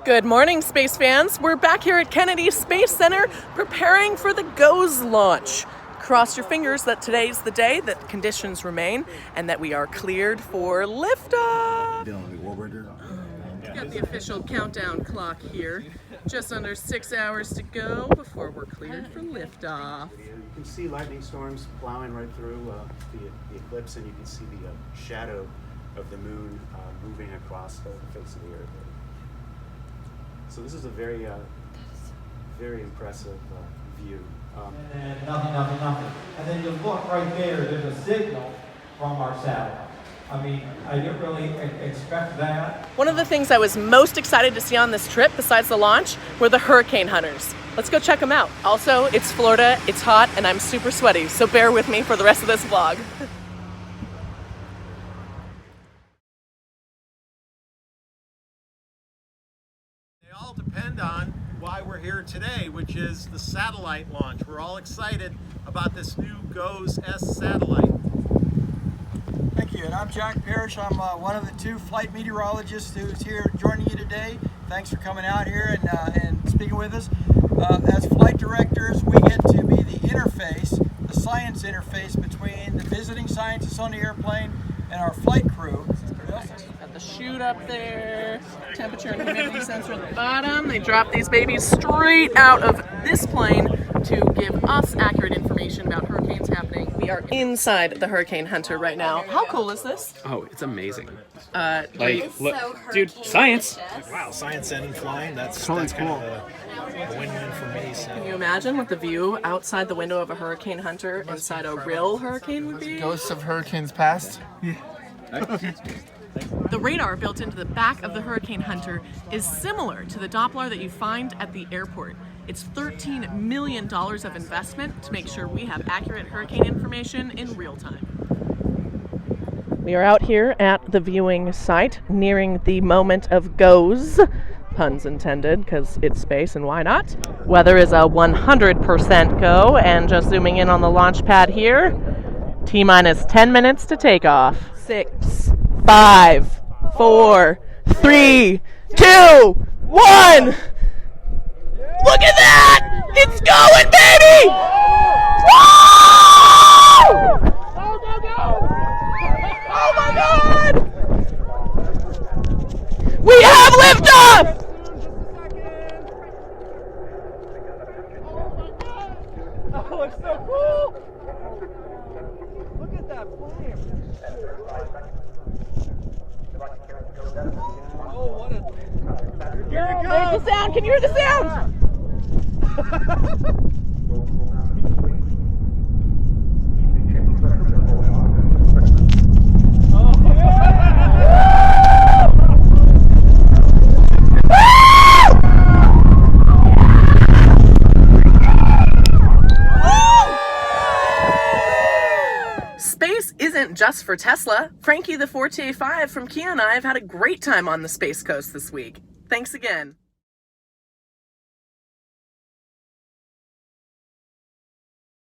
Good morning, space fans. We're back here at Kennedy Space Center preparing for the GOES launch. Cross your fingers that today's the day that conditions remain and that we are cleared for liftoff. We've got the official countdown clock here. Just under 6 hours to go before we're cleared for liftoff. You can see lightning storms plowing right through the eclipse, and you can see the shadow of the moon moving across the face of the Earth. So this is a very, very impressive view. And nothing. And then you look right there, there's a signal from our satellite. I mean, I didn't really expect that. One of the things I was most excited to see on this trip, besides the launch, were the hurricane hunters. Let's go check them out. Also, it's Florida, it's hot, and I'm super sweaty, so bear with me for the rest of this vlog. They all depend on why we're here today, which is the satellite launch. We're all excited about this new GOES S satellite. Thank you, and I'm Jack Parrish. I'm one of the two flight meteorologists who's here joining you today. Thanks for coming out here and speaking with us. As flight directors, we get to be the interface, the science interface between the visiting scientists on the airplane and our flight crew. Got the chute up there, temperature and humidity sensor at the bottom. They drop these babies straight out of this plane to give us accurate information about hurricanes happening. We are inside the Hurricane Hunter right now. How cool is this? Oh, it's amazing. Dude, science. Wow, science and flying, that's Totally kind cool. of a win-win for me. So. Can you imagine what the view outside the window of a Hurricane Hunter inside a real hurricane would be? Ghosts of hurricanes past. The radar built into the back of the Hurricane Hunter is similar to the Doppler that you find at the airport. It's $13 million of investment to make sure we have accurate hurricane information in real time. We are out here at the viewing site, nearing the moment of GOES, puns intended, because it's space and why not? Weather is a 100% go, and just zooming in on the launch pad here, T-minus 10 minutes to take off. 6, 5, 4, 3, 2, 1! Look at that! It's going, baby! Woo! Oh my God! We have liftoff! Oh, it's so cool! Look at that flame! Oh, what a... Here it goes! There's the sound! Can you hear the sound? Space isn't just for Tesla. Frankie the 4T5 from Kia and I have had a great time on the Space Coast this week. Thanks again.